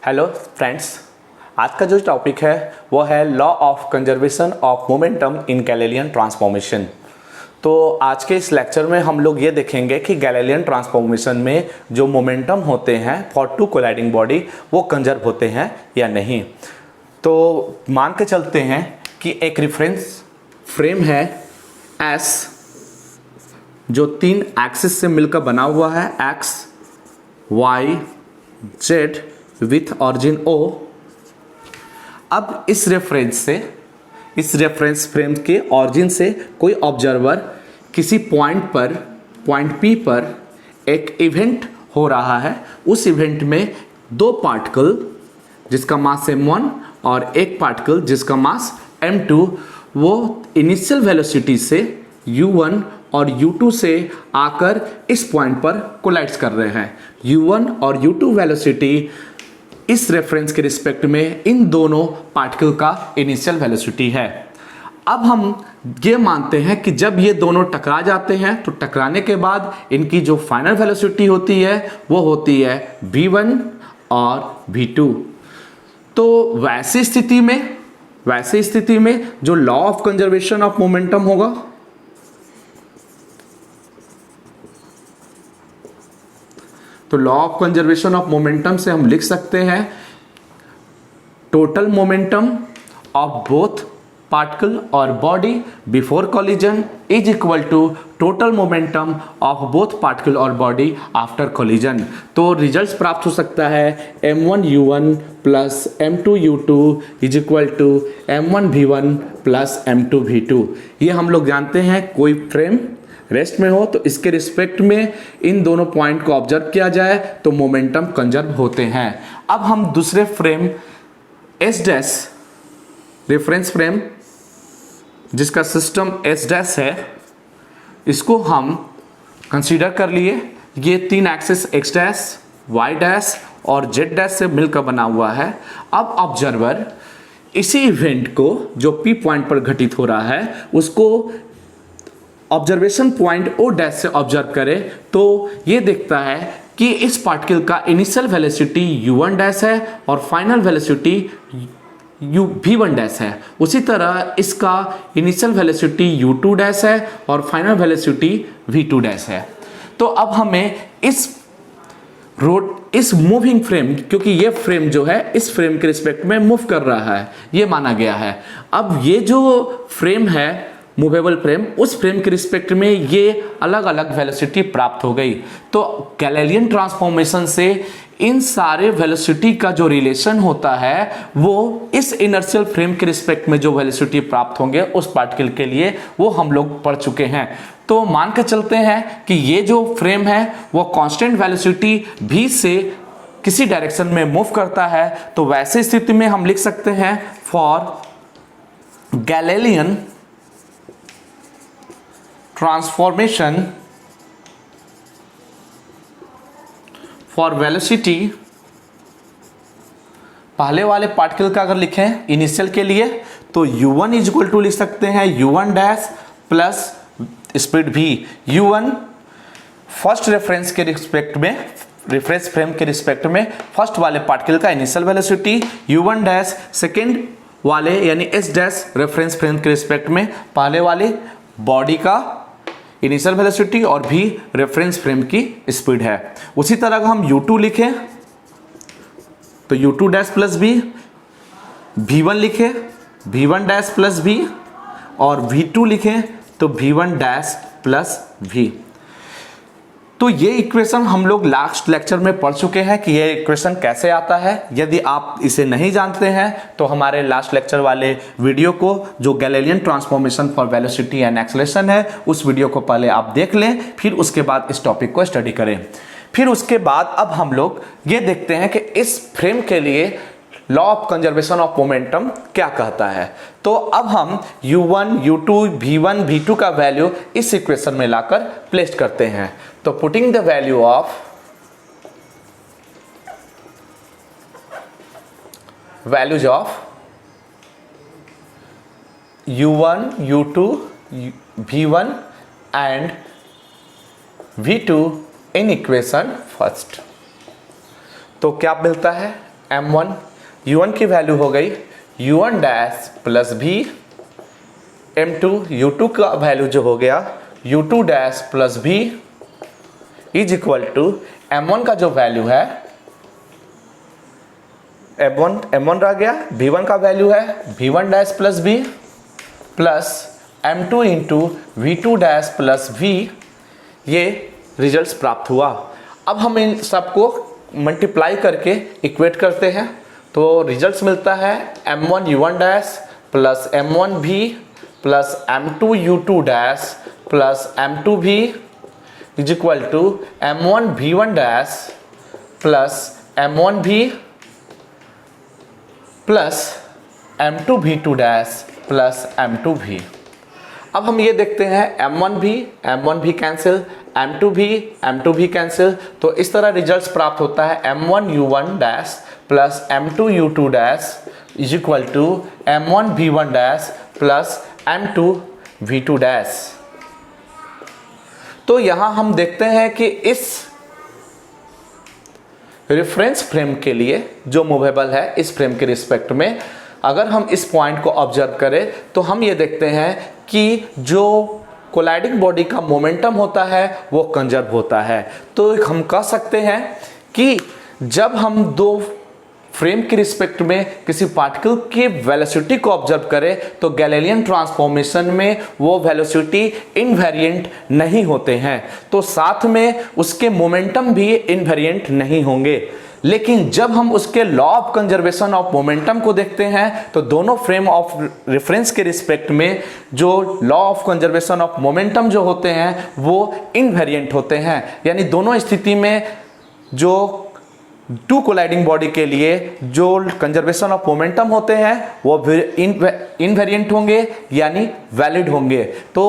Hello friends, आज का जो टॉपिक है वो है law of conservation of momentum in Galilean transformation. तो आज के इस लेक्चर में हम लोग ये देखेंगे कि गैलीलियन ट्रांसफॉर्मेशन में जो मोमेंटम होते हैं फॉर टू कोलाइडिंग बॉडी वो कंजर्व होते हैं या नहीं। तो मान के चलते हैं कि एक रेफरेंस फ्रेम है एस जो तीन एक्सिस से मिलकर बना हुआ है, X Y Z with origin O. अब इस रेफरेंस फ्रेम के ऑरिजिन से कोई ऑब्जर्वर किसी पॉइंट पी पर एक इवेंट हो रहा है। उस इवेंट में दो पार्टिकल जिसका मास m1 और एक पार्टिकल जिसका मास m2 वो इनिशियल वेलोसिटी से u1 और u2 से आकर इस पॉइंट पर कोलाइड्स कर रहे हैं। u1 और u2 वेलोसिटी इस रेफरेंस के रिस्पेक्ट में इन दोनों पार्टिकल का इनिशियल वेलोसिटी है। अब हम ये मानते हैं कि जब ये दोनों टकरा जाते हैं तो टकराने के बाद इनकी जो फाइनल वेलोसिटी होती है वो होती है v1 और v2। तो वैसी स्थिति में जो law of conservation of momentum होगा तो law of conservation of momentum से हम लिख सकते हैं total momentum of both particle और body before collision is equal to total momentum of both particle और बॉडी आफ्टर कॉलिजन। तो रिजल्ट्स प्राप्त हो सकता है m1 u1 plus m2 u2 is equal to m1 v1 plus m2 v2। ये हम लोग जानते हैं कोई फ्रेम रेस्ट में हो तो इसके रिस्पेक्ट में इन दोनों पॉइंट को ऑब्जर्व किया जाए तो मोमेंटम कंजर्व होते हैं। अब हम दूसरे frame S dash reference frame जिसका सिस्टम एस डैश है इसको हम कंसीडर कर लिए। ये तीन axis X dash Y dash और जेड डैश से मिलकर बना हुआ है। अब ऑब्जर्वर इसी इवेंट को जो पी पॉइंट पर घटित हो रहा है उसको ऑब्जर्वेशन पॉइंट ओ डैश से ऑब्जर्व करे तो ये देखता है कि इस पार्टिकल का इनिशियल वेलोसिटी u1 डैश है और फाइनल वेलोसिटी v1 डैश है। उसी तरह इसका इनिशियल वेलोसिटी u2 डैश है और फाइनल वेलोसिटी v2 डैश है। तो अब हमें इस मूविंग फ्रेम, क्योंकि ये फ्रेम जो है इस फ्रेम के रिस्पेक्ट में मूव कर रहा है ये माना गया है। अब ये जो फ्रेम है मूवेबल फ्रेम उस फ्रेम के रिस्पेक्ट में ये अलग अलग वेलोसिटी प्राप्त हो गई। तो गैलीलियन ट्रांसफॉर्मेशन से इन सारे वेलोसिटी का जो रिलेशन होता है वो इस इनर्शियल फ्रेम के रिस्पेक्ट में जो वेलोसिटी प्राप्त होंगे उस पार्टिकल के लिए वो हम लोग पढ़ चुके हैं। तो मान के चलते हैं कि ये जो फ्रेम है वो कांस्टेंट वेलोसिटी v से किसी डायरेक्शन में मूव करता है। तो वैसे स्थिति में हम लिख सकते हैं for Galilean transformation for velocity, पहले वाले पार्टिकल का अगर लिखें इनिशियल के लिए तो u1 इज इक्वल टू लिख सकते हैं u1 dash plus speed v। u1 first reference के रिस्पेक्ट में, रेफरेंस फ्रेम के रिस्पेक्ट में फर्स्ट वाले पार्टिकल का initial velocity, u1 dash second वाले यानी s डैश रेफरेंस फ्रेम के रिस्पेक्ट में पहले वाले बॉडी का इनिशियल वेलोसिटी और भी रेफरेंस फ्रेम की स्पीड है। उसी तरह अगर हम u2 लिखें तो u2 dash plus v, v1 लिखें v1 डैश प्लस v और v2 लिखें तो v1 डैश प्लस v। तो ये इक्वेशन हम लोग लास्ट लेक्चर में पढ़ चुके हैं कि ये इक्वेशन कैसे आता है। यदि आप इसे नहीं जानते हैं तो हमारे लास्ट लेक्चर वाले वीडियो को जो Galilean transformation for velocity and acceleration है उस वीडियो को पहले आप देख लें, फिर उसके बाद इस टॉपिक को स्टडी करें। फिर उसके बाद अब हम लोग ये देखते हैं कि इस फ्रेम के लिए law of conservation of momentum क्या कहता है। तो अब हम u1 u2 v1 v2 का वैल्यू इस इक्वेशन में लाकर प्लेस करते हैं। तो putting the value of values of u1 u2 v1 and v2 in equation first, तो क्या मिलता है m1, u1 की वैल्यू हो गई u1 डैश प्लस भी m2, u2 का वैल्यू जो हो गया u2 डैश प्लस भी इज इक्वल टू m1 का जो वैल्यू है m1 रह गया, v1 का वैल्यू है v1 डैश प्लस भी plus m2 into v2 dash plus v, ये रिजल्ट्स प्राप्त हुआ। अब हम इन सबको मल्टीप्लाई करके इक्वेट करते हैं तो रिजल्ट्स मिलता है m1 u1 dash plus m1 v plus m2 u2 dash plus m2 v is equal to m1 v1 dash plus m1 v plus m2 v2 dash plus m2 v। अब हम ये देखते हैं m1 भी cancel, m2 भी cancel, तो इस तरह रिजल्ट्स प्राप्त होता है m1 u1 dash plus m2 u2 dash is equal to m1 v1 dash plus m2 v2 dash. तो यहां हम देखते हैं कि इस रेफरेंस फ्रेम के लिए जो मूवेबल है इस फ्रेम के रिस्पेक्ट में, अगर हम इस पॉइंट को ऑब्जर्व करें तो हम ये देखते हैं कि जो कोलाइडिंग बॉडी का मोमेंटम होता है वो कंजर्व होता है। तो हम कह सकते हैं कि जब हम दो फ्रेम के रिस्पेक्ट में किसी पार्टिकल की वेलोसिटी को ऑब्जर्व करें तो गैलीलियन ट्रांसफॉर्मेशन में वो वेलोसिटी इनवेरिएंट नहीं होते हैं, तो साथ में उसके मोमेंटम भी इनवेरिएंट नहीं होंगे। लेकिन जब हम उसके law of conservation of momentum को देखते हैं तो दोनों फ्रेम ऑफ रेफरेंस के रिस्पेक्ट में जो law of conservation of momentum जो होते हैं वो इनवेरिएंट होते हैं, यानी दोनों स्थिति में जो टू कोलाइडिंग बॉडी के लिए जो कंजर्वेशन ऑफ मोमेंटम होते हैं वो इनवेरिएंट होंगे यानी वैलिड होंगे। तो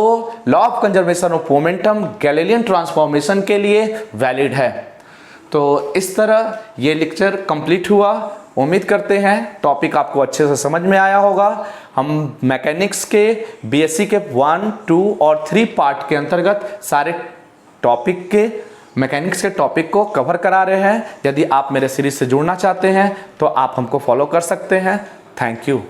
law of conservation of momentum Galilean transformation के लिए वैलिड है। तो इस तरह ये लेक्चर कंप्लीट हुआ। उम्मीद करते हैं टॉपिक आपको अच्छे से समझ में आया होगा। हम मैकेनिक्स के बीएससी के 1, 2 और 3 पार्ट के अंतर्गत सारे टॉपिक के मैकेनिक्स के टॉपिक को कवर करा रहे हैं। यदि आप मेरे सीरीज से जुड़ना चाहते हैं तो आप हमको फॉलो कर सकते हैं। Thank you.